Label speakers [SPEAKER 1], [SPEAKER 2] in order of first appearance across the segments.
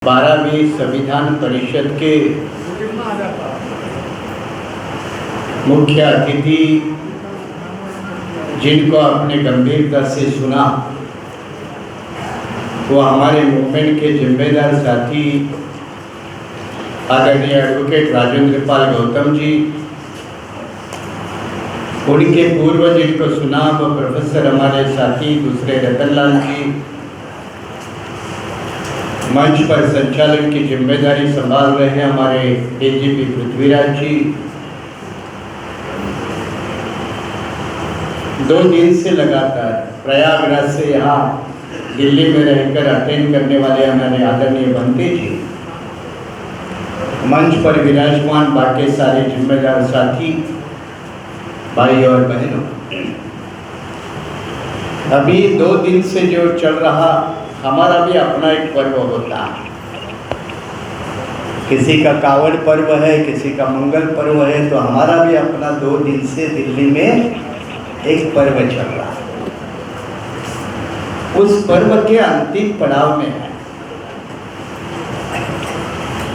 [SPEAKER 1] 12वीं संविधान परिषद के मुख्य अतिथि जिनको आपने गंभीरता से सुना वो हमारे मूवमेंट के जिम्मेदार साथी आदरणीय एडवोकेट राजेंद्र पाल गौतम जी, उनके पूर्व जिनको सुना वो प्रोफेसर हमारे साथी दूसरे रतनलाल जी, मंच पर संचालन की जिम्मेदारी संभाल रहे हैं हमारे एजीपी पृथ्वीराज जी, 2 दिन से लगातार प्रयागराज से यहाँ दिल्ली में रहकर अटेंड करने वाले हमारे आदरणीय बंते जी, मंच पर विराजमान बाकी सारे जिम्मेदार साथी भाई और बहनों, अभी 2 दिन से जो चल रहा हमारा भी अपना एक पर्व होता है। किसी का कावड़ पर्व है, किसी का मंगल पर्व है, तो हमारा भी अपना 2 दिन से दिल्ली में एक पर्व चल रहा है। उस पर्व के अंतिम पड़ाव में है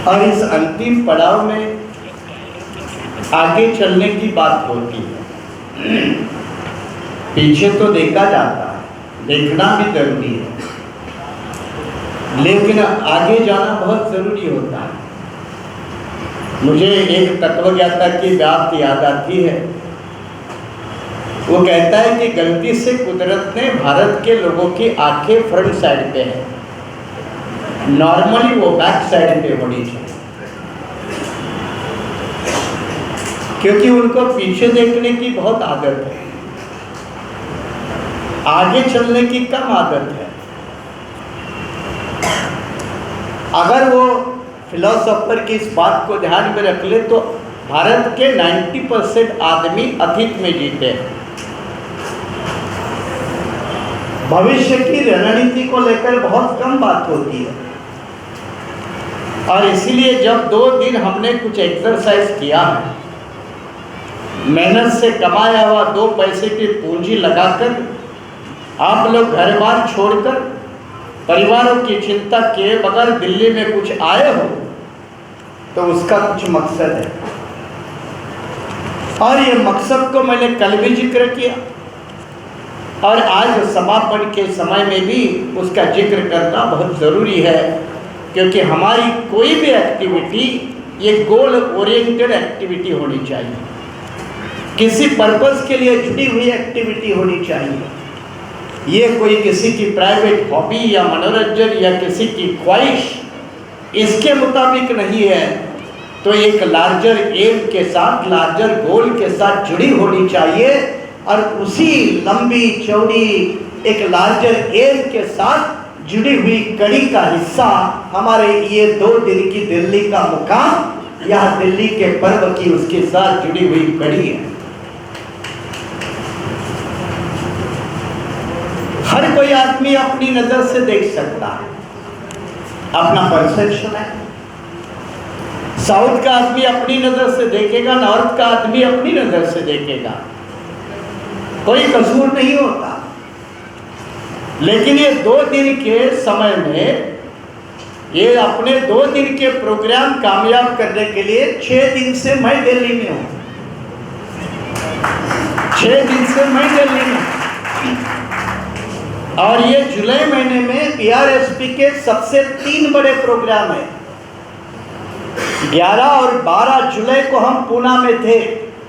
[SPEAKER 1] और इस अंतिम पड़ाव में आगे चलने की बात होती है। पीछे तो देखा जाता है, देखना भी जरूरी है, लेकिन आगे जाना बहुत जरूरी होता है। मुझे एक तत्वज्ञाता की बात याद आती है। वो कहता है कि गलती से कुदरत ने भारत के लोगों की आंखें फ्रंट साइड पे है, नॉर्मली वो बैक साइड पे होनी चाहिए, क्योंकि उनको पीछे देखने की बहुत आदत है, आगे चलने की कम आदत है। अगर वो फिलोसोफर की इस बात को ध्यान में रख ले तो भारत के 90% आदमी अतीत में जीते हैं। भविष्य की रणनीति को लेकर बहुत कम बात होती है और इसीलिए जब 2 दिन हमने कुछ एक्सरसाइज किया है, मेहनत से कमाया हुआ 2 पैसे की पूंजी लगाकर आप लोग घर बार छोड़कर परिवारों की चिंता किए बगैर दिल्ली में कुछ आए हो तो उसका कुछ मकसद है और ये मकसद को मैंने कल भी जिक्र किया और आज समापन के समय में भी उसका जिक्र करना बहुत ज़रूरी है, क्योंकि हमारी कोई भी एक्टिविटी ये गोल ओरिएंटेड एक्टिविटी होनी चाहिए, किसी पर्पस के लिए जुड़ी हुई एक्टिविटी होनी चाहिए। ये कोई किसी की प्राइवेट हॉबी या मनोरंजन या किसी की ख्वाहिश इसके मुताबिक नहीं है, तो एक लार्जर एम के साथ, लार्जर गोल के साथ जुड़ी होनी चाहिए और उसी लंबी चौड़ी एक लार्जर एम के साथ जुड़ी हुई कड़ी का हिस्सा हमारे ये 2 दिन की दिल्ली का मुकाम या दिल्ली के पर्व की उसके साथ जुड़ी हुई कड़ी है। हर कोई आदमी अपनी नजर से देख सकता है, अपना परसेप्शन है। साउथ का आदमी अपनी नजर से देखेगा, नॉर्थ का आदमी अपनी नजर से देखेगा, कोई कसूर नहीं होता। लेकिन ये 2 दिन के समय में ये अपने 2 दिन के प्रोग्राम कामयाब करने के लिए 6 दिन से मैं दिल्ली में हूँ, 6 दिन से मैं दिल्ली में और ये जुलाई महीने में बीआरएसपी के सबसे 3 बड़े प्रोग्राम हैं। 11 और 12 जुलाई को हम पूना में थे,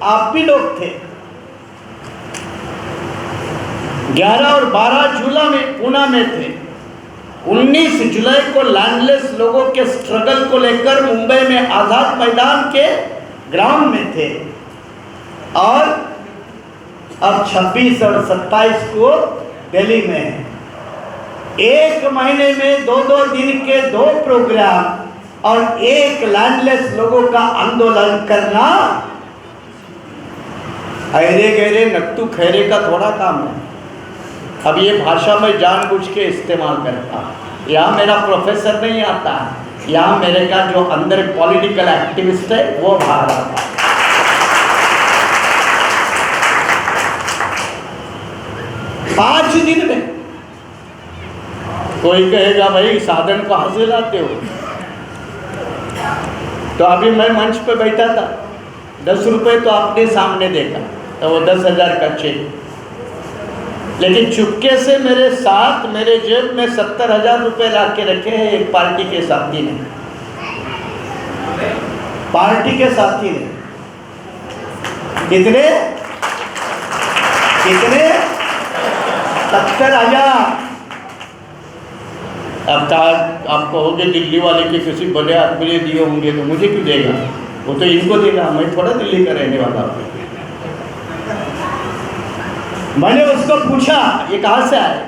[SPEAKER 1] आप भी लोग थे। 11 और 12 जुलाई में पूना में थे। 19 जुलाई को लैंडलेस लोगों के स्ट्रगल को लेकर मुंबई में आजाद मैदान के ग्राउंड में थे और अब 26 और 27 को दिल्ली में। 1 महीने में 2-2 दिन के 2 प्रोग्राम और एक लैंडलेस लोगों का आंदोलन करना अरे गहरे नत्तू खैरे का थोड़ा काम है। अब ये भाषा में जानबूझ के इस्तेमाल करता, यहाँ मेरा प्रोफेसर नहीं आता, यहाँ मेरे का जो अंदर पॉलिटिकल एक्टिविस्ट है वो बाहर आता है। पाँच दिन में कोई कहेगा भाई साधन कहाँ से लाते हो, तो अभी मैं मंच पे बैठा था, 10 रुपये तो आपने सामने देखा, तो वो 10,000 का चेक, लेकिन चुपके से मेरे साथ मेरे जेब में 70,000 रुपये ला के रखे हैं एक पार्टी के साथी ने, पार्टी के साथी ने। कितने 70,000। अब आप कहोगे दिल्ली वाले के किसी बड़े आदमी ने दिए होंगे तो मुझे क्यों देगा, वो तो इनको देगा, मैं थोड़ा दिल्ली का रहने वाला हूँ। मैंने उसको पूछा ये कहाँ से आए,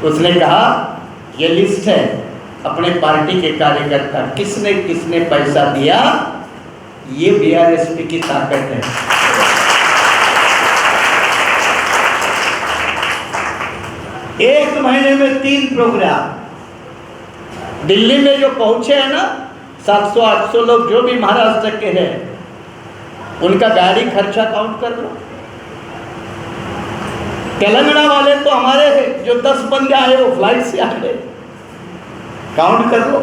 [SPEAKER 1] उसने कहा ये लिस्ट है अपने पार्टी के कार्यकर्ता किसने किसने पैसा दिया, ये बीआरएसपी की ताकत है। एक महीने में 3 प्रोग्राम। दिल्ली में जो पहुंचे हैं ना 700-800 लोग जो भी महाराष्ट्र के हैं, उनका गाड़ी खर्चा काउंट कर लो। तेलंगाना वाले तो हमारे जो 10 बंदे आए वो फ्लाइट से आए, काउंट कर लो।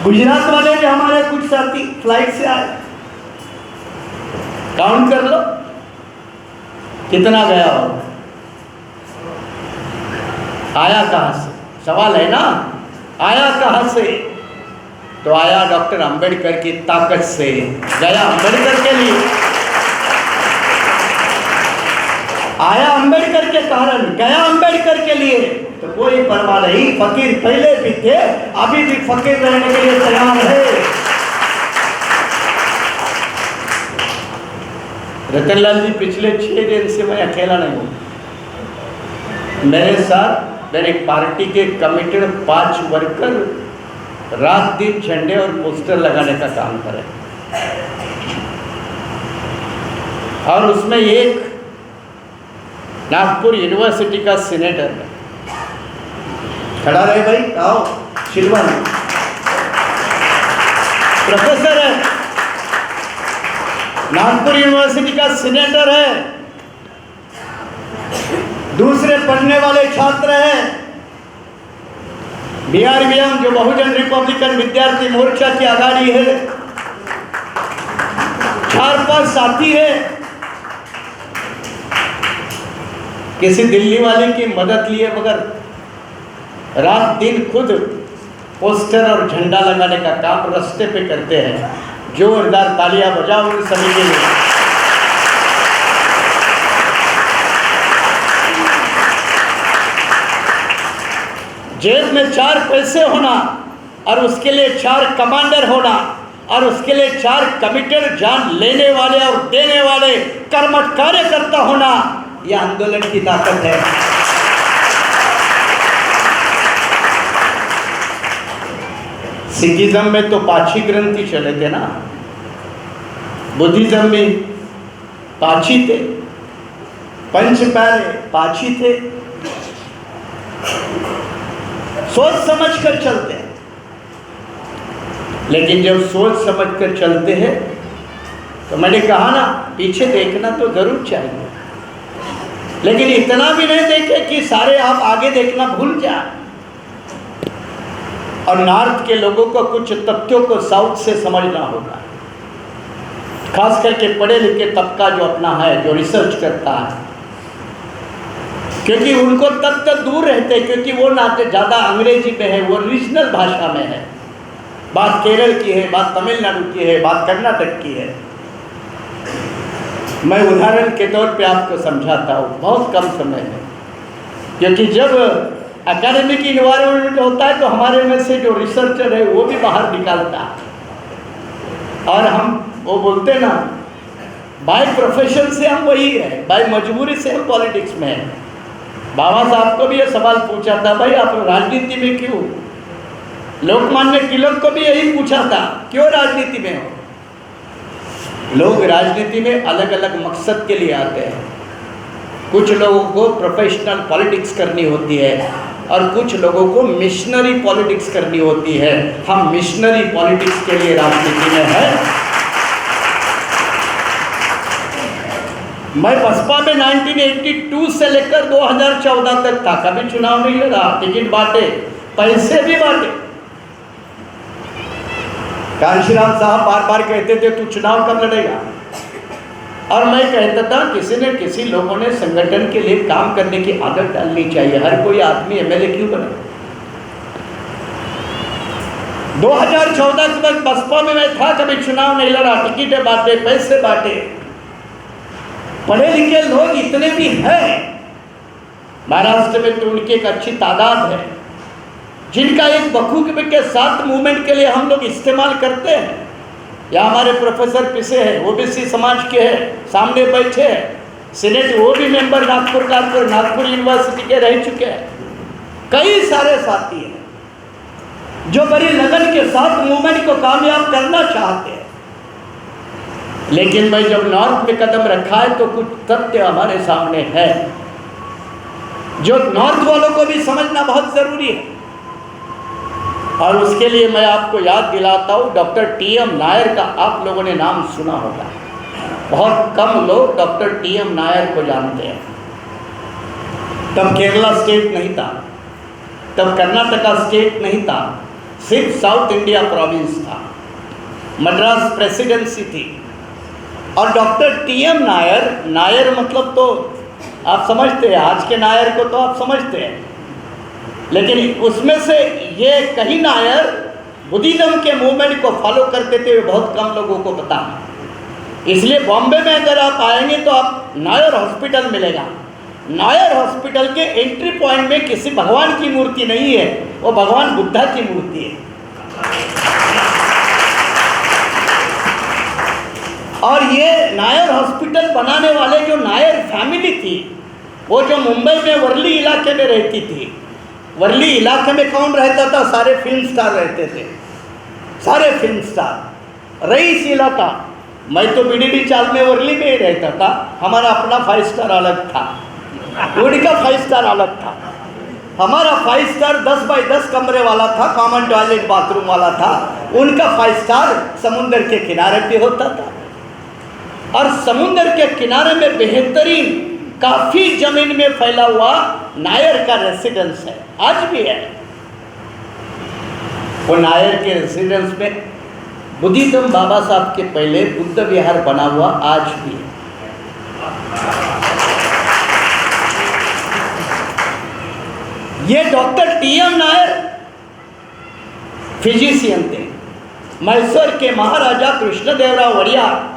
[SPEAKER 1] गुजरात वाले भी हमारे कुछ साथी फ्लाइट से आए, काउंट कर लो कितना गया होगा। आया कहाँ से, सवाल है ना, आया कहाँ से? तो आया डॉक्टर अंबेडकर की ताकत से, गया अंबेडकर के लिए, आया अंबेडकर के कारण, गया अंबेडकर के लिए। तो कोई परवाह नहीं, फकीर पहले भी थे, अभी भी फकीर रहने के लिए तैयार है। रतनलाल जी पिछले 6 दिन से मैं अकेला नहीं हूँ, मेरे साथ मेरे पार्टी के कमिटेड 5 वर्कर रात दिन झंडे और पोस्टर लगाने का काम करें, और उसमें एक नागपुर यूनिवर्सिटी का सीनेटर है, खड़ा रहे भाई, आओ, शिलवन प्रोफेसर है, नागपुर यूनिवर्सिटी का सीनेटर है, दूसरे पढ़ने वाले छात्र हैं, BRVM जो बहुजन रिपब्लिकन विद्यार्थी मोर्चा की आघाड़ी है, 4-5 साथी है। किसी दिल्ली वाले की मदद लिए मगर रात दिन खुद पोस्टर और झंडा लगाने का काम रास्ते पे करते हैं। जोरदार तालियां बजाओ उन सभी के लिए। जेब में 4 पैसे होना और उसके लिए 4 कमांडर होना और उसके लिए 4 कमिटेड जान लेने वाले और देने वाले कर्मठ कार्यकर्ता होना, यह आंदोलन की ताकत है। सिखिज्म में तो पाची ग्रंथि चले थे ना, बुद्धिज्म में पाची थे, पंच प्यारे पाची थे। सोच समझ कर चलते हैं, लेकिन जब सोच समझ कर चलते हैं तो मैंने कहा ना, पीछे देखना तो जरूर चाहिए, लेकिन इतना भी नहीं देखे कि सारे आप आगे देखना भूल जाए। और नॉर्थ के लोगों को कुछ तथ्यों को साउथ से समझना होगा, खास करके पढ़े लिखे तबका जो अपना है, जो रिसर्च करता है, क्योंकि उनको तथ्य दूर रहते हैं, क्योंकि वो ना ज़्यादा अंग्रेजी में है, वो रीजनल भाषा में है। बात केरल की है, बात तमिलनाडु की है, बात कर्नाटक की है। मैं उदाहरण के तौर पे आपको समझाता हूँ, बहुत कम समय है, क्योंकि जब एकेडमिक इन्वायरमेंट होता है तो हमारे में से जो रिसर्चर है वो भी बाहर निकालता है, और हम वो बोलते ना, बाय प्रोफेशन से हम वही है, बाय मजबूरी से हम पॉलिटिक्स में हैं। बाबा साहब को भी ये सवाल पूछा था, भाई आप राजनीति में क्यों? लोकमान्य तिलक को भी यही पूछा था, क्यों राजनीति में हो? लोग राजनीति में अलग अलग मकसद के लिए आते हैं। कुछ लोगों को प्रोफेशनल पॉलिटिक्स करनी होती है और कुछ लोगों को मिशनरी पॉलिटिक्स करनी होती है। हम मिशनरी पॉलिटिक्स के लिए राजनीति में हैं। मैं बसपा में 1982 से लेकर 2014 तक था, कभी चुनाव नहीं लड़ा, टिकट बांटे, पैसे भी बांटे, कांशीराम साहब बार बार कहते थे तू चुनाव कब लड़ेगा, और मैं कहता था किसी न किसी लोगों ने संगठन के लिए काम करने की आदत डालनी चाहिए। हर कोई आदमी एमएलए क्यों बने? 2014 के वक्त बसपा में मैं था, कभी चुनाव नहीं लड़ा, टिकटें बांटे, पैसे बांटे। पढ़े लिखे लोग इतने भी हैं महाराष्ट्र में, तो उनकी एक अच्छी तादाद है जिनका एक बखूबी के साथ मूवमेंट के लिए हम लोग इस्तेमाल करते हैं। या हमारे प्रोफेसर पिसे हैं, ओबीसी समाज के हैं, सामने बैठे हैं, सीनेट वो भी मेंबर नागपुर नागपुर यूनिवर्सिटी के रह चुके हैं। कई सारे साथी हैं जो बड़ी लगन के साथ मूवमेंट को कामयाब करना चाहते हैं। लेकिन भाई जब नॉर्थ में कदम रखा है तो कुछ तथ्य हमारे सामने है जो नॉर्थ वालों को भी समझना बहुत जरूरी है। और उसके लिए मैं आपको याद दिलाता हूँ, डॉक्टर टीएम नायर का आप लोगों ने नाम सुना होगा। बहुत कम लोग डॉक्टर टीएम नायर को जानते हैं। तब केरला स्टेट नहीं था, तब कर्नाटका स्टेट नहीं था, सिर्फ साउथ इंडिया प्रोविंस था, मद्रास प्रेसिडेंसी थी। और डॉक्टर टीएम नायर, नायर मतलब तो आप समझते हैं, आज के नायर को तो आप समझते हैं, लेकिन उसमें से ये कहीं नायर बुद्धिज्म के मूवमेंट को फॉलो करते थे, बहुत कम लोगों को पता है। इसलिए बॉम्बे में अगर आप आएंगे तो आप नायर हॉस्पिटल मिलेगा। नायर हॉस्पिटल के एंट्री पॉइंट में किसी भगवान की मूर्ति नहीं है, वो भगवान बुद्धा की मूर्ति है। और ये नायर हॉस्पिटल बनाने वाले जो नायर फैमिली थी, वो जो मुंबई में वर्ली इलाके में रहती थी। वर्ली इलाके में कौन रहता था? सारे फिल्म स्टार रहते थे, सारे फिल्म स्टार। रईस इलाका, मैं तो बीडीडी चाल में वर्ली में ही रहता था, हमारा अपना 5 स्टार अलग था, उनका 5 स्टार अलग था। हमारा 5 स्टार 10 बाई 10 कमरे वाला था, कॉमन टॉयलेट बाथरूम वाला था, उनका 5 स्टार समुद्र के किनारे पे होता था। और समुद्र के किनारे में बेहतरीन काफी जमीन में फैला हुआ नायर का रेसिडेंस है, आज भी है। वो नायर के रेसिडेंस में बुद्धिज्म बाबा साहब के पहले बुद्ध विहार बना हुआ आज भी है। ये डॉक्टर टीएम नायर फिजिशियन थे, मैसूर के महाराजा कृष्णदेवराव वड़ियार,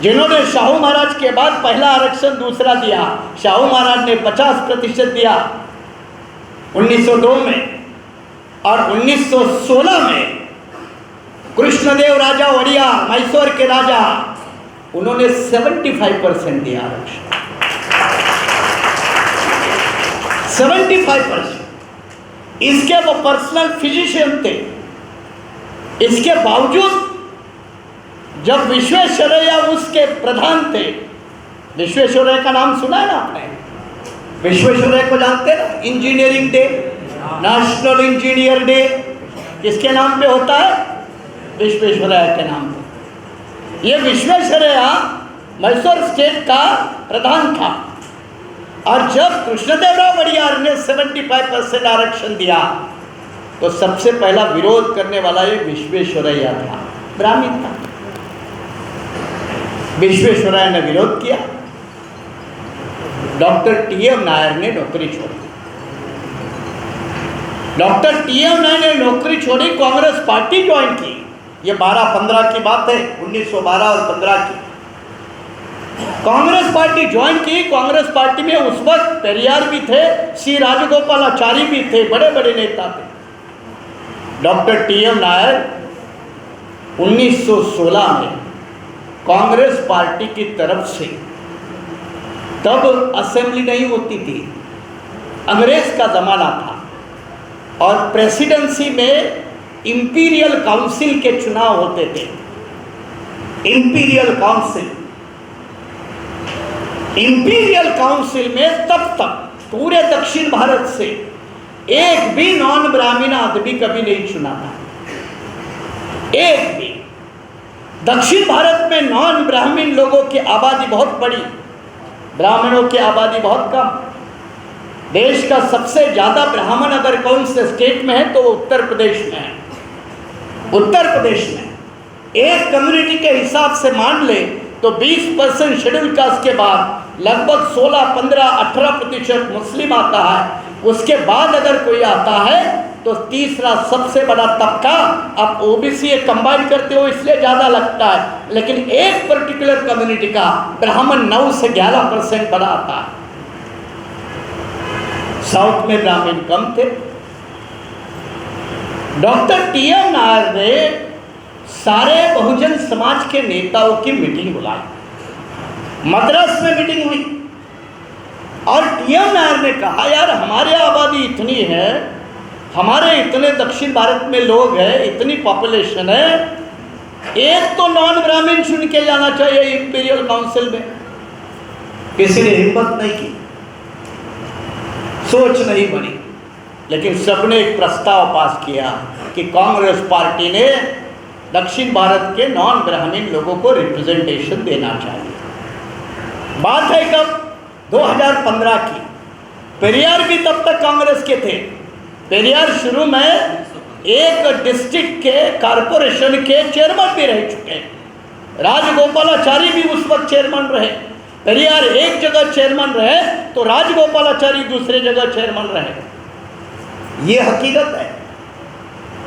[SPEAKER 1] जिन्होंने शाहू महाराज के बाद पहला आरक्षण दूसरा दिया। शाहू महाराज ने 50% दिया 1902 में, और 1916 में कृष्णदेव राजा वड़ियार, मैसूर के राजा, उन्होंने 75% दिया आरक्षण, 75%। इसके वो पर्सनल फिजिशियन थे। इसके बावजूद जब विश्वेश्वरैया उसके प्रधान थे, विश्वेश्वरैया का नाम सुना है ना आपने? विश्वेश्वरैया को जानते हैं ना? Engineering day, national engineer day किसके नाम पे होता है? विश्वेश्वरैया के नाम पे। ये विश्वेश्वरैया मैसूर स्टेट का प्रधान था, और जब कृष्णदेवराव वड़ियार ने 75% आरक्षण दिया तो सबसे पहला विरोध करने वाला ये विश्वेश्वरैया था, ब्राह्मण था। विश्वेश्वरैया ने विरोध किया, डॉक्टर टीएम नायर ने नौकरी छोड़ी। डॉक्टर टीएम नायर ने नौकरी छोड़ी, कांग्रेस पार्टी ज्वाइन की। ये 12-15 की बात है, 1912 और 15 की। कांग्रेस पार्टी ज्वाइन की। कांग्रेस पार्टी में उस वक्त पेरियार भी थे, सी राजगोपालाचारी भी थे, बड़े बड़े नेता थे। डॉक्टर टीएम नायर 1916 में कांग्रेस पार्टी की तरफ से, तब असेंबली नहीं होती थी, अंग्रेज का जमाना था, और प्रेसिडेंसी में इंपीरियल काउंसिल के चुनाव होते थे। इंपीरियल काउंसिल में तब तक पूरे दक्षिण भारत से एक भी नॉन ब्राह्मण आदमी कभी नहीं चुना था, एक भी। दक्षिण भारत में नॉन ब्राह्मण लोगों की आबादी बहुत बड़ी, ब्राह्मणों की आबादी बहुत कम। देश का सबसे ज़्यादा ब्राह्मण अगर कौन से स्टेट में है तो उत्तर प्रदेश में है। उत्तर प्रदेश में एक कम्युनिटी के हिसाब से मान ले तो 20% शेड्यूल कास्ट के बाद लगभग 16, 15, 18% मुस्लिम आता है। उसके बाद अगर कोई आता है तो तीसरा सबसे बड़ा तबका, आप ओबीसी कंबाइन करते हो इसलिए ज़्यादा लगता है, लेकिन एक पर्टिकुलर कम्युनिटी का ब्राह्मण 9 से 11% बड़ा आता है। साउथ में ब्राह्मण कम थे। Doctor TM. नायर ने सारे बहुजन समाज के नेताओं की मीटिंग बुलाई, मद्रास में मीटिंग हुई और टी.एम. नायर ने कहा यार हमारी आबादी इतनी है, हमारे इतने दक्षिण भारत में लोग हैं, इतनी पॉपुलेशन है, एक तो नॉन ब्राह्मण चुन के जाना चाहिए इंपीरियल काउंसिल में। किसी ने हिम्मत नहीं की, सोच नहीं बनी, लेकिन सबने एक प्रस्ताव पास किया कि कांग्रेस पार्टी ने दक्षिण भारत के नॉन ब्राह्मण लोगों को रिप्रेजेंटेशन देना चाहिए। बात है कब? 2015 की। पेरियार भी तब तक कांग्रेस के थे। पेरियार शुरू में एक डिस्ट्रिक्ट के कारपोरेशन के चेयरमैन भी रह चुके हैं। राजगोपालाचारी भी उस वक्त चेयरमैन रहे। पेरियार एक जगह चेयरमैन रहे तो राजगोपालाचारी दूसरे जगह चेयरमैन रहे। ये हकीकत है।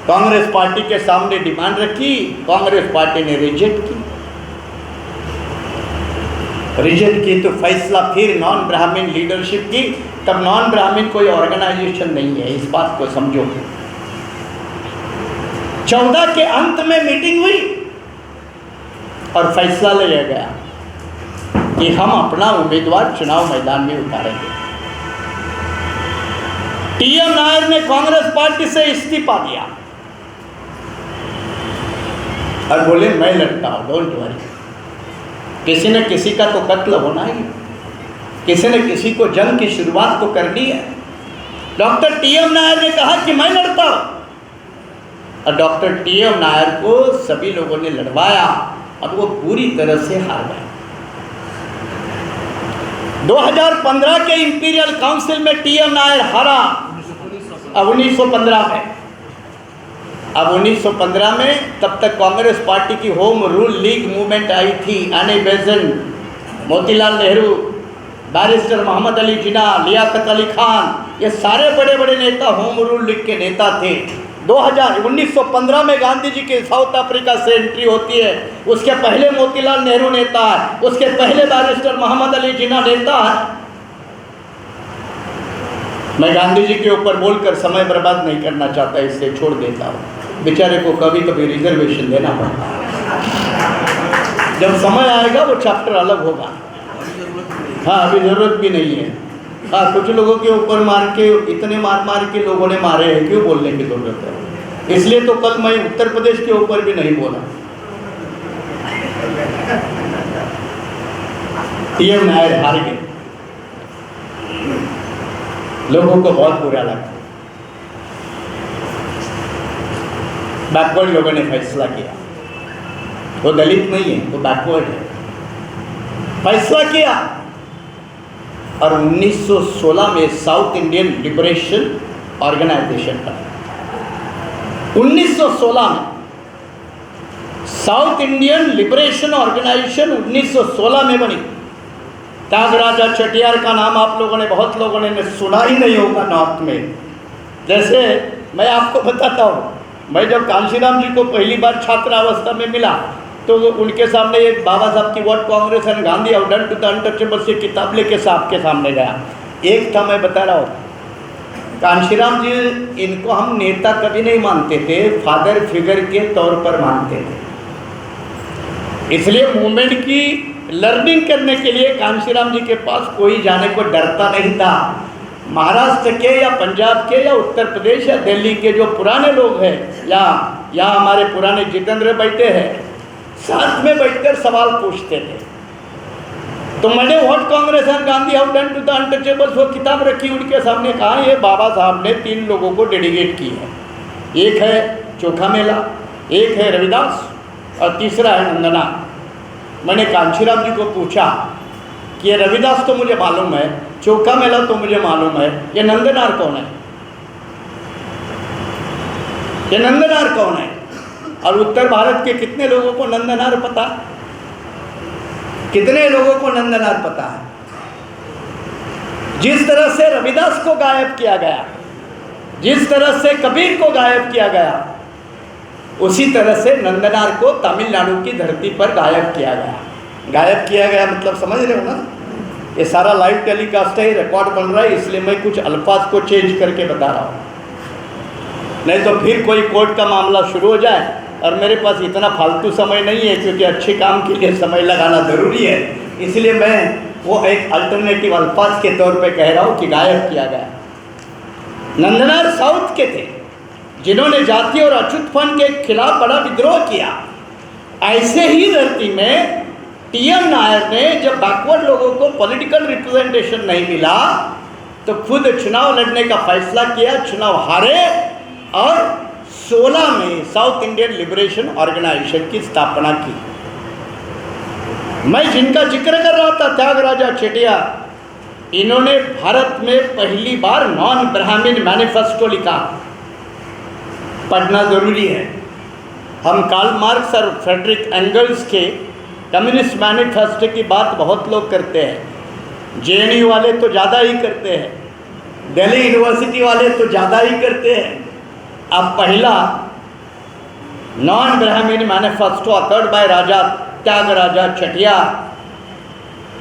[SPEAKER 1] कांग्रेस पार्टी के सामने डिमांड रखी, कांग्रेस पार्टी ने रिजेक्ट की तो फैसला फिर नॉन ब्राह्मण लीडरशिप की। तब नॉन ब्राह्मण कोई ऑर्गेनाइजेशन नहीं है, इस बात को समझो। 14 के अंत में मीटिंग हुई और फैसला लिया गया कि हम अपना उम्मीदवार चुनाव मैदान में उतारेंगे। टी.एम. नायर ने कांग्रेस पार्टी से इस्तीफा दिया और बोले मैं लड़ता हूं, डोंट वरी। किसी न किसी का तो कत्ल होना ही, किसी न किसी को जंग की शुरुआत तो करनी है। Doctor TM. नायर ने कहा कि मैं लड़ता हूं और डॉक्टर टी.एम. नायर को सभी लोगों ने लड़वाया और वो पूरी तरह से हार गए। 2015 के इंपीरियल काउंसिल में टी.एम. नायर हारा। अब 1915 में, अब 1915 में तब तक कांग्रेस पार्टी की होम रूल लीग मूवमेंट आई थी। एनी बेज़ंट, मोतीलाल नेहरू, बैरिस्टर मोहम्मद अली जिन्ना, लियाकत अली खान, ये सारे बड़े बड़े नेता होम रूल लीग के नेता थे। 1915 में गांधी जी के साउथ अफ्रीका से एंट्री होती है। उसके पहले मोतीलाल नेहरू नेता है, उसके पहले बैरिस्टर मोहम्मद अली जिन्ना नेता है। मैं गांधी जी के ऊपर बोलकर समय बर्बाद नहीं करना चाहता, इससे छोड़ देता हूँ। बेचारे को कभी कभी रिजर्वेशन देना पड़ता है। जब समय आएगा वो चैप्टर अलग होगा। हाँ, अभी ज़रूरत भी नहीं है। हाँ, कुछ लोगों के ऊपर मार के, इतने मार के लोगों ने मारे हैं, क्यों बोलने की ज़रूरत है? इसलिए तो कल मैं उत्तर प्रदेश के ऊपर भी नहीं बोला। टी.एम. नायर हार गए, लोगों को बहुत बुरा लगा। बैकवर्ड लोगों ने फैसला किया, वो दलित नहीं है, वो बैकवर्ड है, फैसला किया और 1916 में साउथ इंडियन लिबरेशन ऑर्गेनाइजेशन बना। 1916 में साउथ इंडियन लिबरेशन ऑर्गेनाइजेशन 1916 में बनी। त्यागराजा चेटियार का नाम आप लोगों ने, बहुत लोगों ने सुना ही नहीं होगा नॉर्थ में। जैसे मैं आपको बताता हूँ, मैं जब कांशीराम जी को पहली बार छात्रावस्था में मिला तो उनके सामने एक बाबा साहब की what Congress and Gandhi have done to the untouchables की किताब लेके साहब के सामने गया। एक था, मैं बता रहा हूँ, कांशीराम जी, इनको हम नेता कभी नहीं मानते थे, फादर फिगर के तौर पर मानते थे। इसलिए मूवमेंट की लर्निंग करने के लिए कांशीराम जी के पास कोई जाने को डरता नहीं था। महाराष्ट्र के या पंजाब के या उत्तर प्रदेश या दिल्ली के जो पुराने लोग हैं, या हमारे पुराने जितेंद्र बैठे हैं, साथ में बैठकर सवाल पूछते थे। तो मैंने what Congress and Gandhi have done to the untouchables वो किताब रखी उनके सामने, कहा ये बाबा साहब ने 3 लोगों को डेडिकेट की है। एक है चोखा मेला, एक है रविदास और तीसरा है नंदना। मैंने कांशीराम जी को पूछा कि ये रविदास तो मुझे मालूम है, चोखा मेला तो मुझे मालूम है, ये नंदनार कौन है? ये नंदनार कौन है? और उत्तर भारत के कितने लोगों को नंदनहार पता? कितने लोगों को नंदनहार पता है? जिस तरह से रविदास को गायब किया गया, जिस तरह से कबीर को गायब किया गया, उसी तरह से नंदनहार को तमिलनाडु की धरती पर गायब किया गया। गायब किया गया मतलब समझ रहे हो ना? ये सारा लाइव टेलीकास्ट है, रिकॉर्ड बन रहा है, इसलिए मैं कुछ अल्फाज को चेंज करके बता रहा हूँ, नहीं तो फिर कोई कोर्ट का मामला शुरू हो जाए। और मेरे पास इतना फालतू समय नहीं है, क्योंकि अच्छे काम के लिए समय लगाना ज़रूरी है, इसलिए मैं वो एक अल्टरनेटिव अल्फाज के तौर पे कह रहा हूँ कि गायब किया गया। नंदनहार साउथ के थे, जिन्होंने जाति और अछूतपन के खिलाफ बड़ा विद्रोह किया। ऐसे ही धरती में टी.एन. नायर ने जब बैकवर्ड लोगों को पॉलिटिकल रिप्रेजेंटेशन नहीं मिला तो खुद चुनाव लड़ने का फैसला किया, चुनाव हारे और 16 में साउथ इंडियन लिबरेशन ऑर्गेनाइजेशन की स्थापना की। मैं जिनका जिक्र कर रहा था, त्यागराजा चेटिया, इन्होंने भारत में पहली बार नॉन ब्राह्मण मैनिफेस्टो लिखा। पढ़ना जरूरी है। हम कार्ल मार्क्स और फ्रेडरिक एंगल्स के कम्युनिस्ट मैनिफेस्टो की बात बहुत लोग करते हैं। जेएनयू वाले तो ज़्यादा ही करते हैं, दिल्ली यूनिवर्सिटी वाले तो ज़्यादा ही करते हैं। अब पहला नॉन ब्राह्मण मैनिफेस्टो ऑथर्ड बाय राजा त्यागराजा चेटिया,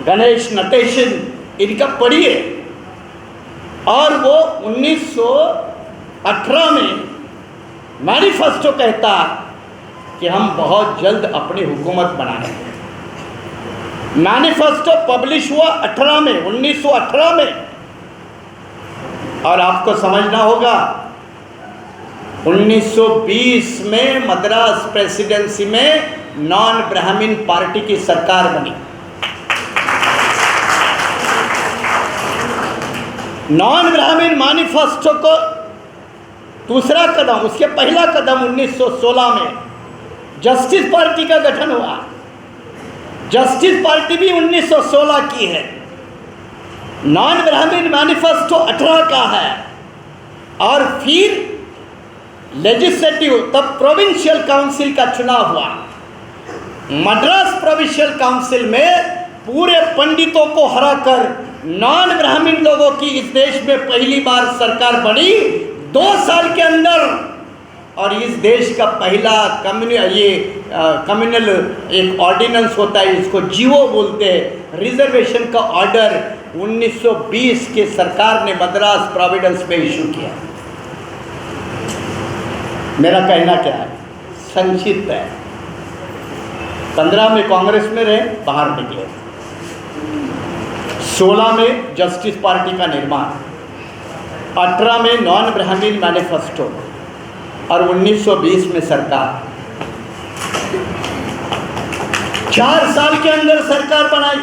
[SPEAKER 1] गणेश नटेशन, इनका पढ़िए। और वो 1918 में मैनिफेस्टो कहता कि हम बहुत जल्द अपनी हुकूमत बनाएंगे। मैनिफेस्टो पब्लिश हुआ 1918 में। और आपको समझना होगा 1920 में मद्रास प्रेसिडेंसी में नॉन ब्राह्मण पार्टी की सरकार बनी। नॉन ब्राह्मण मैनिफेस्टो को दूसरा कदम, उसके पहला कदम 1916 में जस्टिस पार्टी का गठन हुआ। जस्टिस पार्टी भी 1916 की है। नॉन ब्राह्मण मैनिफेस्टो 18 का है। और फिर लेजिस्लेटिव, तब प्रोविंशियल काउंसिल का चुनाव हुआ। मद्रास प्रोविंशियल काउंसिल में पूरे पंडितों को हराकर नॉन ब्राह्मण लोगों की इस देश में पहली बार सरकार बनी 2 साल के अंदर। और इस देश का पहला कम्युनल एक ऑर्डिनेंस होता है, इसको जीवो बोलते हैं, रिजर्वेशन का ऑर्डर 1920 के सरकार ने मद्रास प्रोविडेंस में इशू किया। मेरा कहना क्या है, संक्षिप्त है। 15 में कांग्रेस में रहे, बाहर निकले। 16 में जस्टिस पार्टी का निर्माण, 18 में नॉन ब्राह्मण मैनिफेस्टो और 1920 में सरकार। 4 साल के अंदर सरकार बनाई,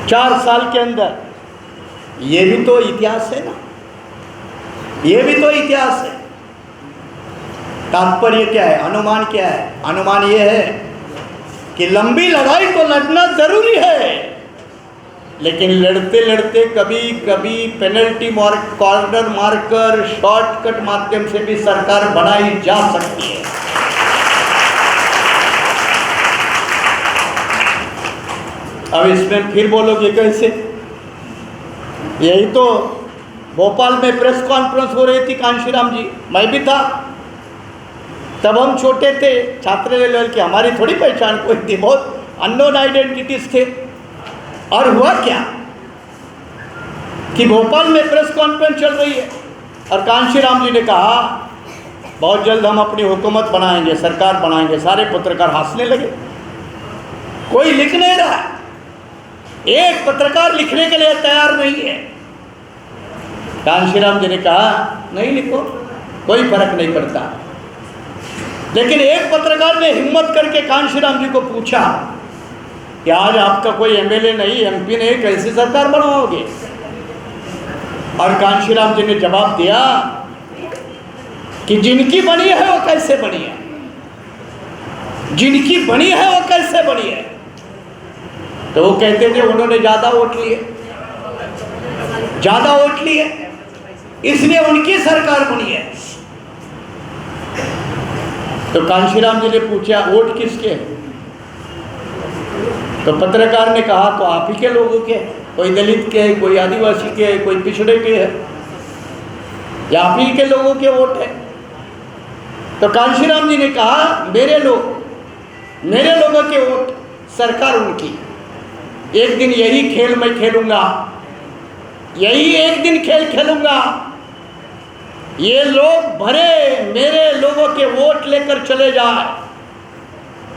[SPEAKER 1] 4 साल के अंदर। ये भी तो इतिहास है ना, ये भी तो इतिहास है। तात्पर्य क्या है, अनुमान क्या है? अनुमान ये है कि लंबी लड़ाई तो लड़ना जरूरी है, लेकिन लड़ते लड़ते कभी कभी penalty mark, corner marker, shortcut माध्यम से भी सरकार बनाई जा सकती है। अब इसमें फिर बोलोगे कैसे? यही तो भोपाल में प्रेस कॉन्फ्रेंस हो रही थी, कांशीराम जी, मैं भी था। तब हम छोटे थे, छात्र लेवल की, हमारी थोड़ी पहचान कोई थी, बहुत अननोन आइडेंटिटीज थे। और हुआ क्या कि भोपाल में प्रेस कॉन्फ्रेंस चल रही है और कांशीराम जी ने कहा बहुत जल्द हम अपनी हुकूमत बनाएंगे, सरकार बनाएंगे। सारे पत्रकार हंसने लगे, कोई लिख नहीं रहा, एक पत्रकार लिखने के लिए तैयार नहीं है। कांशीराम जी ने कहा नहीं लिखो, कोई फर्क नहीं पड़ता। लेकिन एक पत्रकार ने हिम्मत करके कांशीराम जी को पूछा कि आज आपका कोई एमएलए नहीं, एमपी नहीं, कैसे सरकार बनाओगे? और कांशीराम जी ने जवाब दिया कि जिनकी बनी है वो कैसे बनी है, जिनकी बनी है वो कैसे बनी है। तो वो कहते थे उन्होंने ज़्यादा वोट लिए, ज़्यादा वोट लिए, इसलिए उनकी सरकार बनी है। तो कांशीराम जी ने पूछा वोट किसके है? तो पत्रकार ने कहा तो आप ही के लोगों के, कोई दलित के है, कोई आदिवासी के है, कोई पिछड़े के है, या आप ही के लोगों के वोट है। तो कांशीराम जी ने कहा मेरे लोगों के वोट, सरकार उनकी। एक दिन यही खेल मैं खेलूंगा, यही एक दिन खेल खेलूंगा। ये लोग भरे मेरे लोगों के वोट लेकर चले जाए,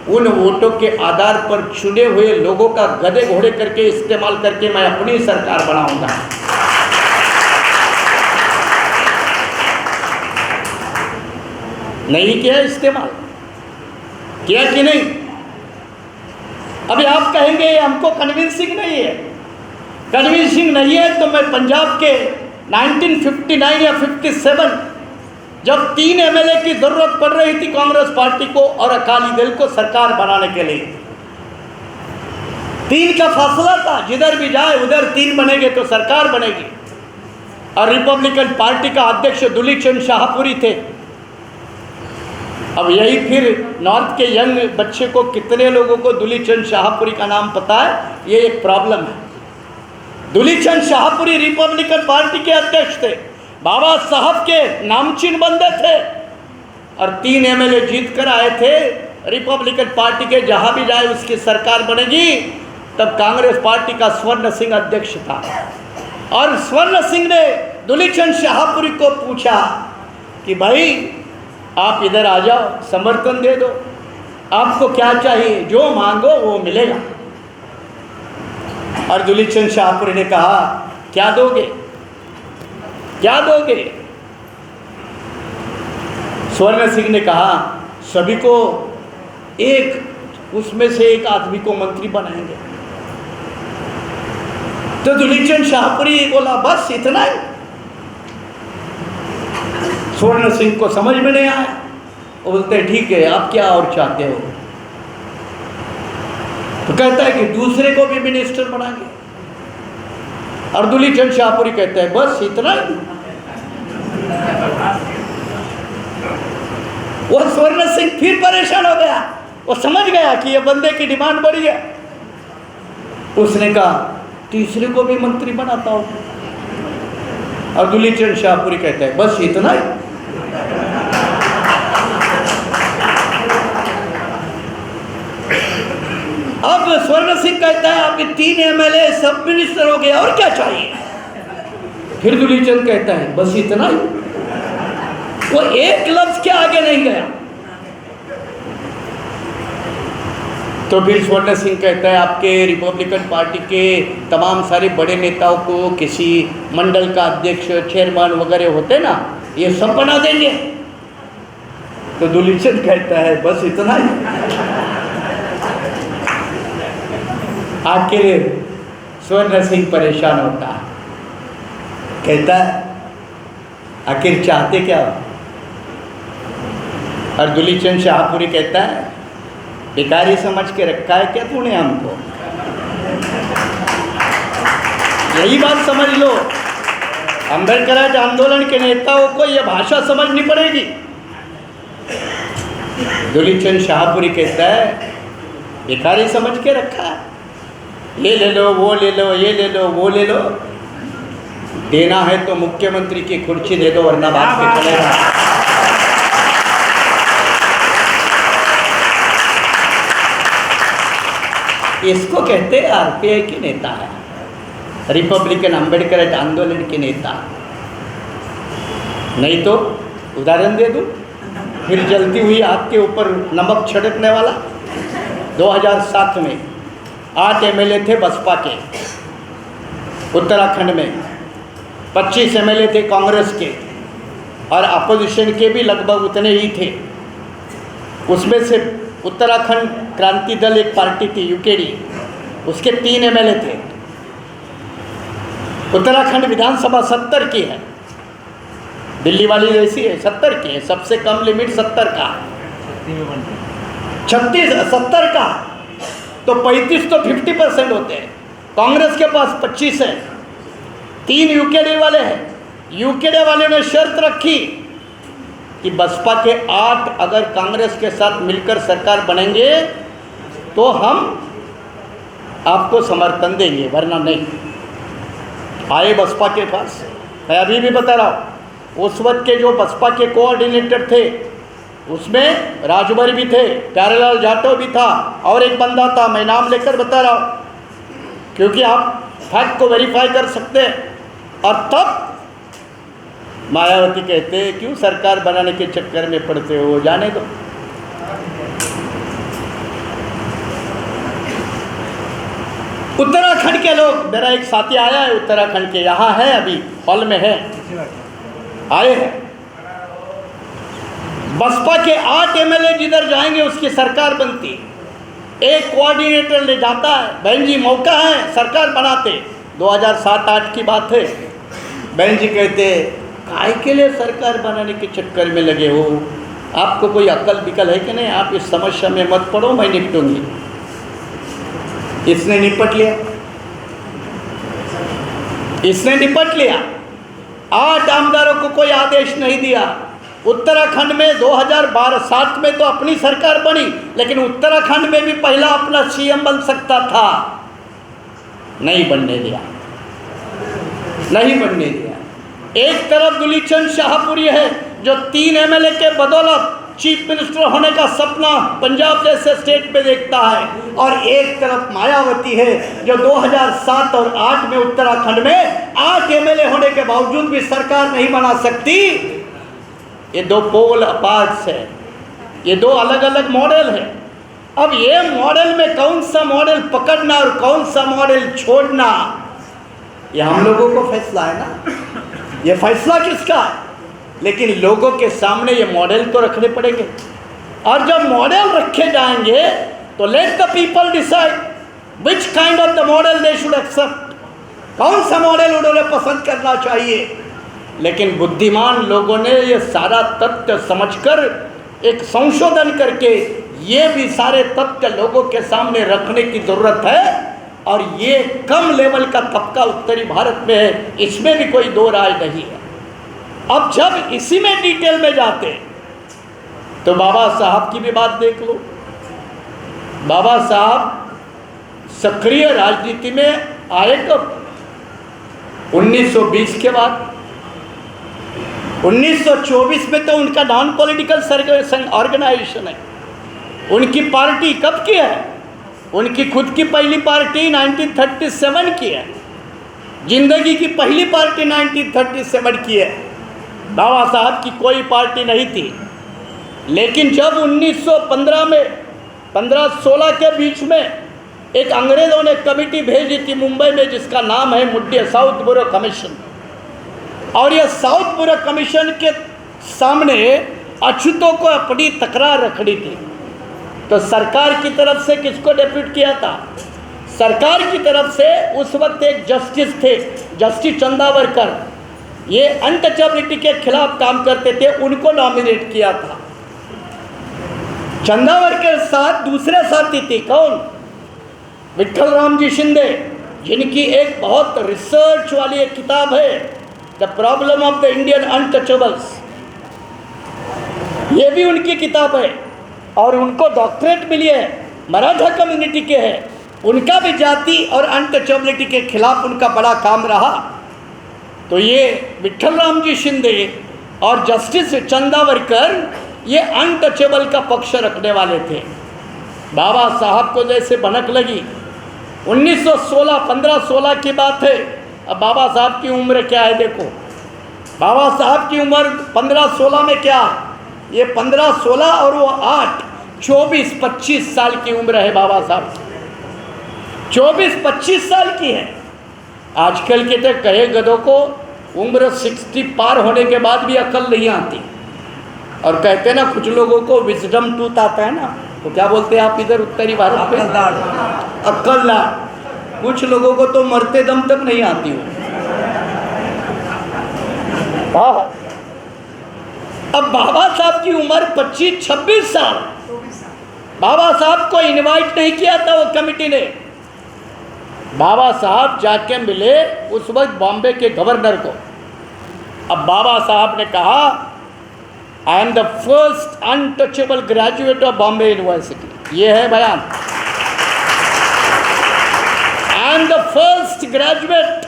[SPEAKER 1] उन वोटों के आधार पर चुने हुए लोगों का गधे घोड़े करके इस्तेमाल करके मैं अपनी सरकार बनाऊंगा। नहीं किया इस्तेमाल, किया कि नहीं? अभी आप कहेंगे हमको कन्विंसिंग नहीं है। कन्विंसिंग नहीं है तो मैं पंजाब के 1959 या 57 जब 3 एमएलए की जरूरत पड़ रही थी कांग्रेस पार्टी को और अकाली दल को सरकार बनाने के लिए, 3 का फासला था, जिधर भी जाए उधर 3 बनेंगे तो सरकार बनेगी। और रिपब्लिकन पार्टी का अध्यक्ष दुलीप चंद शाहपुरी थे। अब यही फिर नॉर्थ के यंग बच्चे को कितने लोगों को दुलीप चंद शाहपुरी का नाम पता है, ये एक प्रॉब्लम है। दुलीप चंद शाहपुरी रिपब्लिकन पार्टी के अध्यक्ष थे, बाबा साहब के नामचीन बंदे थे और 3 एमएलए जीत कर आए थे। रिपब्लिकन पार्टी के जहां भी जाए उसकी सरकार बनेगी। तब कांग्रेस पार्टी का स्वर्ण सिंह अध्यक्ष था और स्वर्ण सिंह ने दुलीप चंद शाहपुरी को पूछा कि भाई आप इधर आ जाओ, समर्थन दे दो, आपको क्या चाहिए, जो मांगो वो मिलेगा। और दुलीप चंद शाहपुरी ने कहा क्या दोगे, क्या दोगे? स्वर्ण सिंह ने कहा सभी को एक, उसमें से एक आदमी को मंत्री बनाएंगे। तो दुलीप चंद शाहपुरी बोला बस इतना ही। स्वर्ण सिंह को समझ में नहीं आया, वो बोलते ठीक है आप क्या और चाहते हो? तो कहता है कि दूसरे को भी मिनिस्टर बनाएंगे। और दुलीप चंद शाहपुरी कहता है बस इतना ही। वो स्वर्ण सिंह फिर परेशान हो गया, वो समझ गया कि ये बंदे की डिमांड बढ़ी है। उसने कहा तीसरे को भी मंत्री बनाता हूं। और दुलीप चंद शाहपुरी कहता है बस इतना ही। अब स्वर्ण सिंह कहता है आपके 3 एमएलए सब मिनिस्टर हो गए और क्या चाहिए? फिर दुलीप चंद कहता है बस इतना ही। वो एक लफ्ज के आगे नहीं गया। तो फिर स्वर्ण सिंह कहता है आपके रिपब्लिकन पार्टी के तमाम सारे बड़े नेताओं को किसी मंडल का अध्यक्ष, चेयरमैन वगैरह होते ना, ये सब बना देंगे। तो दुलीप चंद कहता है बस इतना ही। आखिर स्वर्ण सिंह परेशान होता है, कहता है आखिर चाहते क्या? और दुलीप चंद शाहपुरी कहता है भिखारी समझ के रखा है क्या तूने हमको? यही बात समझ लो, अम्बेडकर आंदोलन के नेताओं को यह भाषा समझनी पड़ेगी। दुलीप चंद शाहपुरी कहता है भिखारी समझ के रखा है, ये ले लो, वो ले लो, ये ले लो, वो ले लो, देना है तो मुख्यमंत्री की कुर्सी दे दो वरना बात पे चलेगा। इसको कहते हैं आरपीआई के नेता है, रिपब्लिकन अम्बेडकर आंदोलन के नेता। नहीं तो उदाहरण दे दूं, फिर जलती हुई आग के ऊपर नमक छिड़कने वाला। 2007 में 8 एमएलए थे बसपा के उत्तराखंड में, 25 एमएलए थे कांग्रेस के और अपोजिशन के भी लगभग उतने ही थे। उसमें से उत्तराखंड क्रांति दल एक पार्टी थी यूकेडी, उसके 3 एमएलए थे। उत्तराखंड विधानसभा 70 की है, दिल्ली वाली जैसी है, 70 की है, सबसे कम लिमिट 70 का, 70 का तो 35 तो 50% होते हैं। कांग्रेस के पास 25 है, 3 यूकेडी वाले हैं। यूकेडी वाले ने शर्त रखी कि बसपा के 8 अगर कांग्रेस के साथ मिलकर सरकार बनेंगे तो हम आपको समर्थन देंगे, वरना नहीं। आए बसपा के पास, मैं अभी भी बता रहा हूँ, उस वक्त के जो बसपा के कोऑर्डिनेटर थे उसमें राजभर भी थे, प्यारेलाल जाटव भी था, और एक बंदा था, मैं नाम लेकर बता रहा हूँ क्योंकि आप फैक्ट को वेरीफाई कर सकते हैं। और तब मायावती कहते क्यों सरकार बनाने के चक्कर में पड़ते हो, जाने दो। उत्तराखंड के लोग, मेरा एक साथी आया है उत्तराखंड के, यहाँ है, अभी हॉल में है, आए हैं। बसपा के 8 एमएलए जिधर जाएंगे उसकी सरकार बनती है। एक कोऑर्डिनेटर ले जाता है, बहन जी मौका है सरकार बनाते। 2007-8 की बात है। बहन जी कहते काय के लिए सरकार बनाने के चक्कर में लगे हो, आपको कोई अकल बिकल है कि नहीं, आप इस समस्या में मत पड़ो, मैं निपटूंगी। इसने निपट लिया, इसने निपट लिया। 8 आमदारों को कोई आदेश नहीं दिया। उत्तराखंड में 2012-7 में तो अपनी सरकार बनी, लेकिन उत्तराखंड में भी पहला अपना सीएम बन सकता था, नहीं बनने दिया, नहीं बनने दिया। एक तरफ दुलीचंद शाहपुरी है जो 3 एमएलए के बदौलत चीफ मिनिस्टर होने का सपना पंजाब जैसे स्टेट में देखता है, और एक तरफ मायावती है जो 2007 और 8 में उत्तराखंड में 8 एमएलए होने के बावजूद भी सरकार नहीं बना सकती। ये 2 पोल अपार्ट्स है, ये 2 अलग अलग मॉडल है। अब ये मॉडल में कौन सा मॉडल पकड़ना और कौन सा मॉडल छोड़ना, ये हम लोगों को फैसला है ना, ये फैसला किसका है? लेकिन लोगों के सामने ये मॉडल तो रखने पड़ेंगे, और जब मॉडल रखे जाएंगे तो let the people decide which kind of the model they should accept, कौन सा मॉडल उन्होंने पसंद करना चाहिए। लेकिन बुद्धिमान लोगों ने ये सारा तथ्य समझकर एक संशोधन करके ये भी सारे तथ्य लोगों के सामने रखने की ज़रूरत है, और ये कम लेवल का तबका उत्तरी भारत में है, इसमें भी कोई 2 राय नहीं है। अब जब इसी में डिटेल में जाते तो बाबा साहब की भी बात देख लो। बाबा साहब सक्रिय राजनीति में आए कब? 1920 के बाद। 1924 में तो उनका नॉन पॉलिटिकल ऑर्गेनाइजेशन है। उनकी पार्टी कब की है? उनकी खुद की पहली पार्टी 1937 की है। जिंदगी की पहली पार्टी 1937 की है। बाबा साहब की कोई पार्टी नहीं थी। लेकिन जब 1915 में 15-16 के बीच में एक अंग्रेज़ों ने कमेटी भेजी थी मुंबई में, जिसका नाम है मुड्डे साउथ ब्यूरो कमीशन, और यह साउथ ब्यूरो कमीशन के सामने अछूतों को अपनी तकरार रखनी थी, तो सरकार की तरफ से किसको डेप्यूट किया था? सरकार की तरफ से उस वक्त एक जस्टिस थे, जस्टिस चंदावरकर, ये अनटचेबिलिटी के खिलाफ काम करते थे, उनको नॉमिनेट किया था। चंदावरकर के साथ दूसरे साथी थे, कौन? विठल राम जी शिंदे, जिनकी एक बहुत रिसर्च वाली एक किताब है, the problem of the Indian untouchables, ये भी उनकी किताब है, और उनको डॉक्टरेट मिली है, मराठा कम्युनिटी के हैं। उनका भी जाति और अनटचेबिलिटी के खिलाफ उनका बड़ा काम रहा। तो ये विठल राम जी शिंदे और जस्टिस चंदावरकर ये अनटचेबल का पक्ष रखने वाले थे। बाबा साहब को जैसे भनक लगी 1916, 15-16 की बात है। अब बाबा साहब की उम्र क्या है देखो, बाबा साहब की उम्र 15-16 में क्या, ये 15-16 और वो 8, 24-25 साल की उम्र है बाबा साहब, 24-25 साल की है। आजकल के तो कहे गधों को उम्र 60 पार होने के बाद भी अकल नहीं आती, और कहते हैं ना कुछ लोगों को विजडम टूथ आता है ना, तो क्या बोलते हैं आप इधर उत्तरी भारत में? अक्लदार। कुछ लोगों को तो मरते दम तक नहीं आती हो। अब बाबा साहब की उम्र 25-26 साल। बाबा साहब को इनवाइट नहीं किया था वो कमेटी ने। बाबा साहब जाके मिले उस वक्त बॉम्बे के गवर्नर को। अब बाबा साहब ने कहा I am the first untouchable graduate of Bombay university. ये है बयान। I am the first graduate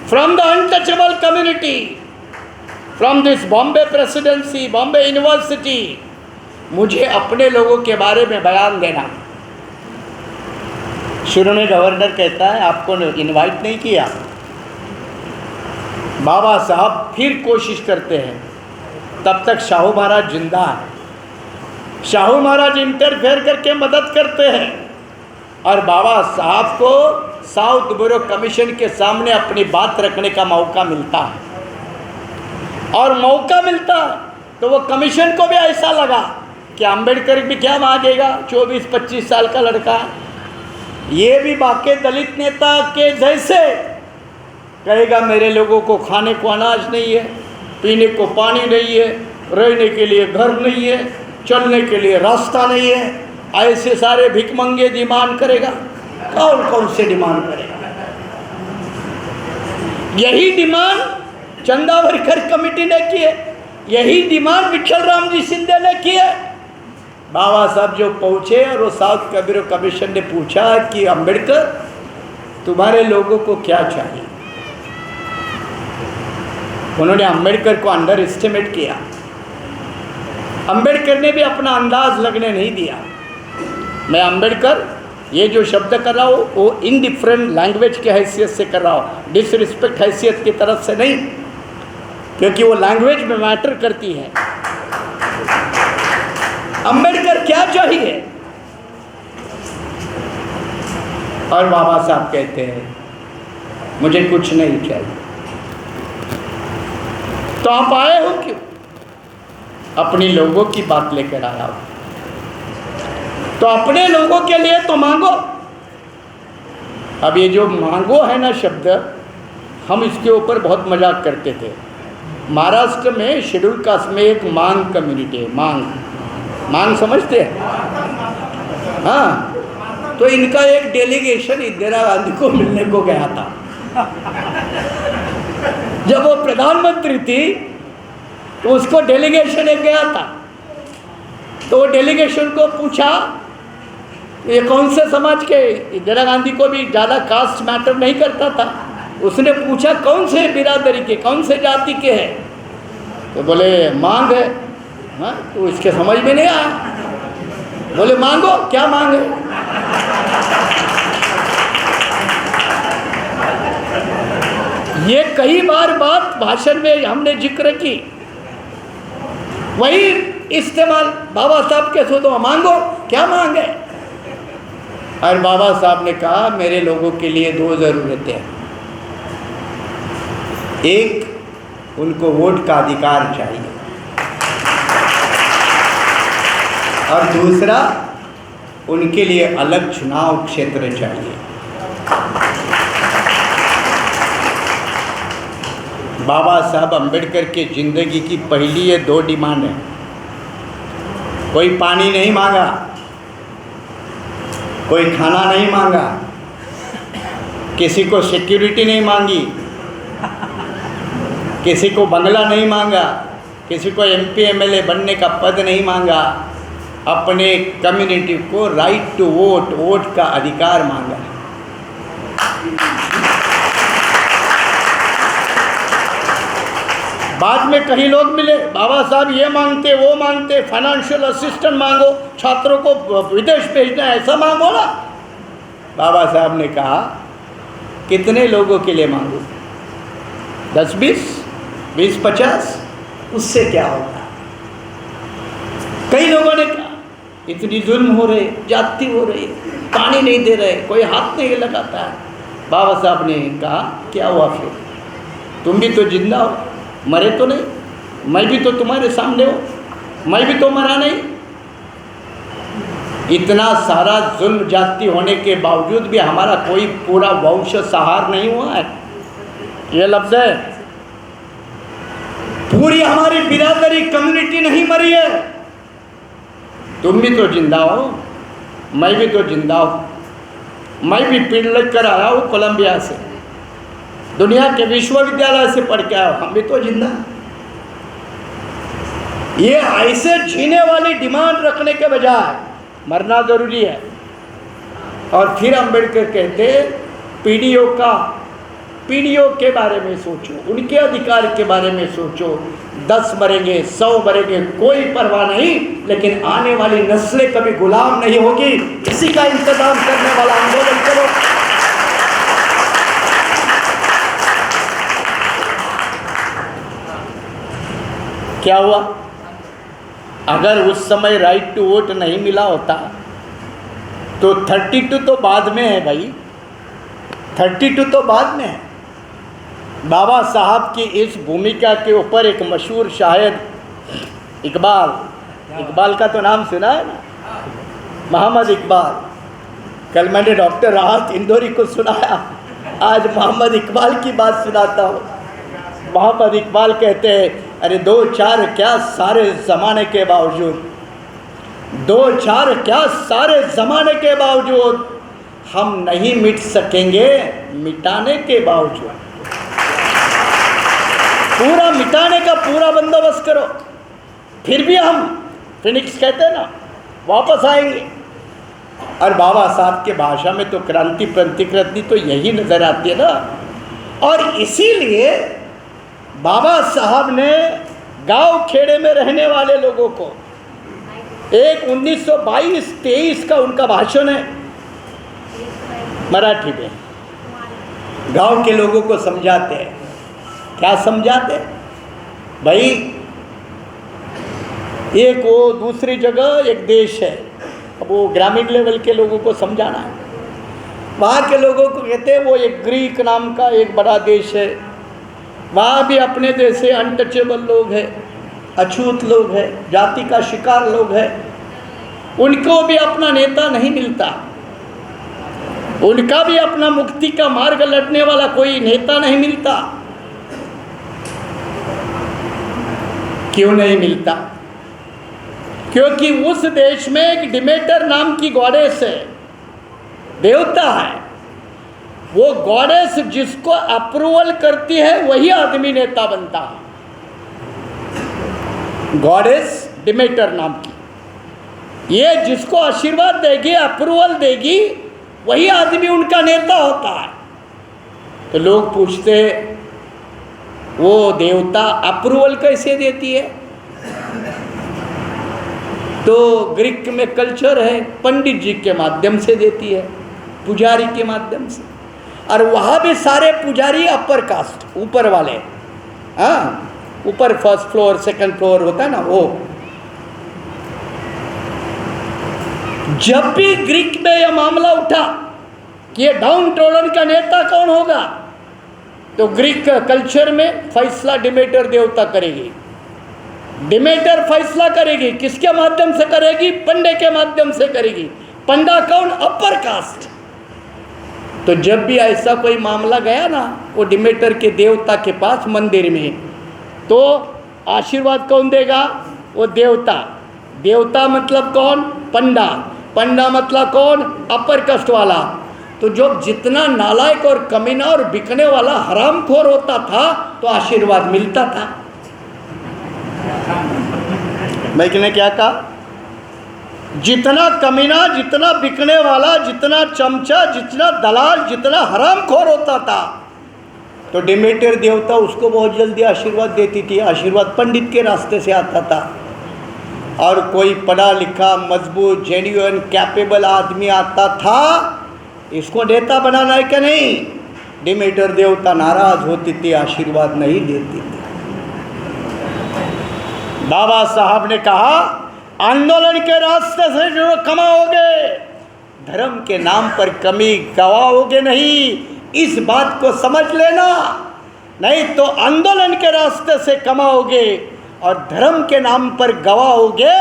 [SPEAKER 1] from the untouchable community from this Bombay presidency, Bombay university. मुझे अपने लोगों के बारे में बयान देना। शुरू में गवर्नर कहता है आपको इनवाइट नहीं किया। बाबा साहब फिर कोशिश करते हैं, तब तक शाहू महाराज जिंदा है। शाहू महाराज इंटरफेयर करके मदद करते हैं और बाबा साहब को साउथ ब्यूरो कमीशन के सामने अपनी बात रखने का मौका मिलता है। और मौका मिलता तो वो कमीशन को भी ऐसा लगा कि अंबेडकर भी क्या मांगेगा, 24-25 साल का लड़का है, ये भी बाकी दलित नेता के जैसे कहेगा मेरे लोगों को खाने को अनाज नहीं है, पीने को पानी नहीं है, रहने के लिए घर नहीं है, चलने के लिए रास्ता नहीं है, ऐसे सारे भिखमंगे डिमांड करेगा। कौन कौन से डिमांड करेगा? यही डिमांड चंदावरकर कमेटी ने की है, यही डिमांड विठल राम जी शिंदे ने की है। बाबा साहब जो पहुँचे और वो साउथ ब्यूरो कमीशन ने पूछा कि अंबेडकर तुम्हारे लोगों को क्या चाहिए। उन्होंने अंबेडकर को अंडर एस्टिमेट किया। अंबेडकर ने भी अपना अंदाज लगने नहीं दिया। मैं अंबेडकर ये जो शब्द कर रहा हूँ वो इनडिफरेंट लैंग्वेज की हैसियत से कर रहा हूँ, डिसरिस्पेक्ट हैसियत की तरफ से नहीं, क्योंकि वो लैंग्वेज में मैटर करती है। अंबेडकर क्या चाहिए? और बाबा साहब कहते हैं मुझे कुछ नहीं चाहिए। तो आप आए हो क्यों? अपने लोगों की बात लेकर आया हो, तो अपने लोगों के लिए तो मांगो। अब ये जो मांगो है ना शब्द, हम इसके ऊपर बहुत मजाक करते थे। महाराष्ट्र में शेड्यूल कास्ट में एक मांग कम्युनिटी है, मांग समझते हैं? हाँ, तो इनका एक डेलीगेशन इंदिरा गांधी को मिलने को गया था। जब वो प्रधानमंत्री थी तो उसको डेलीगेशन एक गया था, तो वो डेलीगेशन को पूछा ये कौन से समाज के, इंदिरा गांधी को भी ज़्यादा कास्ट मैटर नहीं करता था। उसने पूछा कौन से बिरादरी के, कौन से जाति के हैं, तो बोले मांग है। हाँ, तो इसके समझ में नहीं आया। बोले मांगो, क्या मांगे? ये कई बार बात भाषण में हमने जिक्र की, वही इस्तेमाल बाबा साहब के सो तो मांगो, क्या मांगे? और बाबा साहब ने कहा मेरे लोगों के लिए दो ज़रूरतें हैं। एक, उनको वोट का अधिकार चाहिए, और दूसरा, उनके लिए अलग चुनाव क्षेत्र चाहिए। बाबा साहब अम्बेडकर के ज़िंदगी की पहली ये दो डिमांड है। कोई पानी नहीं मांगा, कोई खाना नहीं मांगा, किसी को सिक्योरिटी नहीं मांगी, किसी को बंगला नहीं मांगा, किसी को MP MLA बनने का पद नहीं मांगा। अपने कम्युनिटी को राइट टू वोट, वोट का अधिकार मांगा। बाद में कई लोग मिले, बाबा साहब ये मांगते वो मांगते, फाइनेंशियल असिस्टेंट मांगो, छात्रों को विदेश भेजना ऐसा मांगो ना। बाबा साहब ने कहा कितने लोगों के लिए मांगो? 10-20, 20-50, उससे क्या होगा? कई लोगों ने कहा इतनी जुल्म हो रही, जाति हो रही, पानी नहीं दे रहे, कोई हाथ नहीं लगाता है। बाबा साहब ने कहा क्या हुआ फिर? तुम भी तो जिंदा हो, मरे तो नहीं, मैं भी तो तुम्हारे सामने हूँ, मैं भी तो मरा नहीं। इतना सारा जुल्म जाति होने के बावजूद भी हमारा कोई पूरा वंश सहार नहीं हुआ है। ये लफ्ज़ है, पूरी हमारी बिरादरी कम्युनिटी नहीं मरी है। तुम भी तो जिंदा हो, मैं भी तो जिंदा हूँ। मैं भी पीढ़ लग कर आया हूँ कोलंबिया से, दुनिया के विश्वविद्यालय से पढ़ के आया, हम भी तो जिंदा। ये ऐसे जीने वाली डिमांड रखने के बजाय मरना जरूरी है। और फिर अम्बेडकर कहते पीढ़ियों के बारे में सोचो, उनके अधिकार के बारे में सोचो। 10 मरेंगे, 100 मरेंगे, कोई परवाह नहीं, लेकिन आने वाली नस्लें कभी गुलाम नहीं होगी। इसी का इंतजाम करने वाला आंदोलन करो। क्या हुआ? अगर उस समय राइट टू वोट नहीं मिला होता तो 32 तो बाद में है भाई, 32 तो बाद में है। बाबा साहब की इस भूमिका के ऊपर एक मशहूर शायर इकबाल का तो नाम सुना है ना, मोहम्मद इकबाल। कल मैंने डॉक्टर राहत इंदौरी को सुनाया, आज मोहम्मद इकबाल की बात सुनाता हूँ। मोहम्मद इकबाल कहते हैं, अरे 2-4 क्या सारे ज़माने के बावजूद, 2-4 क्या सारे ज़माने के बावजूद हम नहीं मिट सकेंगे मिटाने के बावजूद। पूरा मिटाने का पूरा बंदोबस्त करो, फिर भी हम फिनिक्स कहते हैं ना, वापस आएंगे। और बाबा साहब के भाषा में तो क्रांति प्रतिकृति तो यही नज़र आती है ना। और इसीलिए बाबा साहब ने गांव खेड़े में रहने वाले लोगों को, एक 1922-23 का उनका भाषण है मराठी में, गांव के लोगों को समझाते हैं। क्या समझाते? भाई एक वो दूसरी जगह एक देश है, अब वो ग्रामीण लेवल के लोगों को समझाना है। वहाँ के लोगों को कहते हैं वो एक ग्रीक नाम का एक बड़ा देश है, वहाँ भी अपने जैसे अनटचेबल लोग हैं, अछूत लोग हैं, जाति का शिकार लोग हैं। उनको भी अपना नेता नहीं मिलता, उनका भी अपना मुक्ति का मार्ग लड़ने वाला कोई नेता नहीं मिलता। क्यों नहीं मिलता? क्योंकि उस देश में एक डिमेटर नाम की गॉडेस है, देवता है। वो गॉडेस जिसको अप्रूवल करती है वही आदमी नेता बनता है। गॉडेस डिमेटर नाम की, ये जिसको आशीर्वाद देगी, अप्रूवल देगी, वही आदमी उनका नेता होता है। तो लोग पूछते वो देवता अप्रूवल कैसे देती है? तो ग्रीक में कल्चर है, पंडित जी के माध्यम से देती है, पुजारी के माध्यम से। और वहाँ भी सारे पुजारी अपर कास्ट, ऊपर वाले, हाँ, ऊपर फर्स्ट फ्लोर सेकंड फ्लोर होता है ना वो। जब भी ग्रीक में यह मामला उठा कि ये डाउन टोलन का नेता कौन होगा, तो ग्रीक कल्चर में फैसला डिमेटर देवता करेगी। डिमेटर फैसला करेगी, किसके माध्यम से करेगी? पंडे के माध्यम से करेगी। पंडा कौन? Upper caste. तो जब भी ऐसा कोई मामला गया ना वो डिमेटर के देवता के पास मंदिर में, तो आशीर्वाद कौन देगा? वो देवता। देवता मतलब कौन? पंडा। पंडा मतलब कौन? अपर कास्ट वाला। तो जो जितना नालायक और कमीना और बिकने वाला हरामखोर होता था तो आशीर्वाद मिलता था। मैं ने क्या कहा? जितना कमीना, जितना बिकने वाला, जितना चमचा, जितना दलाल, जितना हरामखोर होता था तो डिमेटर देवता उसको बहुत जल्दी आशीर्वाद देती थी। आशीर्वाद पंडित के रास्ते से आता था। और कोई पढ़ा लिखा, मजबूत, जेन्युइन, कैपेबल आदमी आता था, इसको नेता बनाना है क्या? नहीं। डिमेटर देवता नाराज होती थी, आशीर्वाद नहीं देती थी। बाबा साहब ने कहा आंदोलन के रास्ते से जो कमाओगे, धर्म के नाम पर कमी गवाओगे नहीं, इस बात को समझ लेना। नहीं तो आंदोलन के रास्ते से कमाओगे और धर्म के नाम पर गवाओगे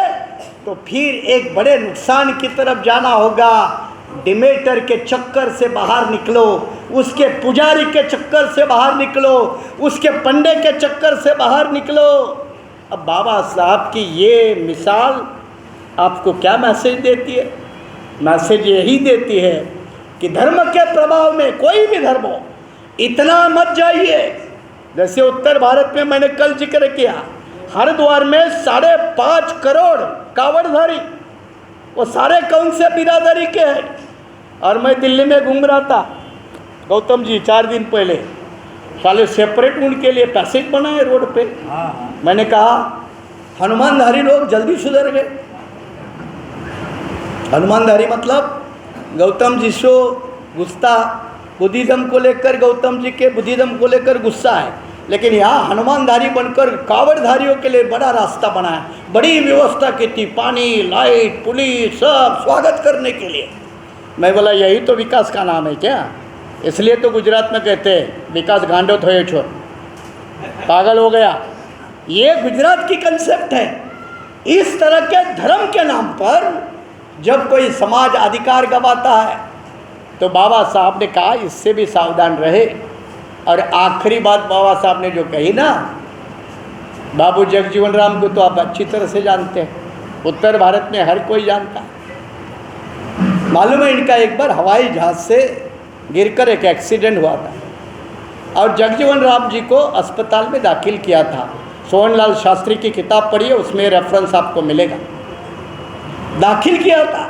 [SPEAKER 1] तो फिर एक बड़े नुकसान की तरफ जाना होगा। डिमेटर के चक्कर से बाहर निकलो, उसके पुजारी के चक्कर से बाहर निकलो, उसके पंडे के चक्कर से बाहर निकलो। अब बाबा साहब की ये मिसाल आपको क्या मैसेज देती है? मैसेज यही देती है कि धर्म के प्रभाव में, कोई भी धर्म हो, इतना मत जाइए। जैसे उत्तर भारत में मैंने कल जिक्र किया, हरिद्वार में 5.5 करोड़ कावड़धारी, वो सारे कौन से बिरादरी के हैं। और मैं दिल्ली में घूम रहा था गौतम जी 4 दिन पहले, साले सेपरेट उनके लिए पैसेज बनाए रोड पे। मैंने कहा हनुमानधारी लोग जल्दी सुधर गए। हनुमानधारी मतलब गौतम जी से गुस्सा, बुद्धिज्म को लेकर गौतम जी के बुद्धिज्म को लेकर गुस्सा है, लेकिन यहाँ हनुमानधारी बनकर कावड़धारियों के लिए बड़ा रास्ता बनाया, बड़ी व्यवस्था की थी, पानी, लाइट, पुलिस, सब स्वागत करने के लिए। मैं बोला यही तो विकास का नाम है क्या? इसलिए तो गुजरात में कहते हैं विकास गांडो थयो छो, पागल हो गया। ये गुजरात की कंसेप्ट है। इस तरह के धर्म के नाम पर जब कोई समाज अधिकार गवाता है तो बाबा साहब ने कहा इससे भी सावधान रहे। और आखिरी बात बाबा साहब ने जो कही ना, बाबू जगजीवन राम को तो आप अच्छी तरह से जानते हैं, उत्तर भारत में हर कोई जानता है। मालूम है इनका एक बार हवाई जहाज़ से गिरकर एक एक्सीडेंट हुआ था और जगजीवन राम जी को अस्पताल में दाखिल किया था। सोहनलाल शास्त्री की किताब पढ़िए, उसमें रेफरेंस आपको मिलेगा। दाखिल किया था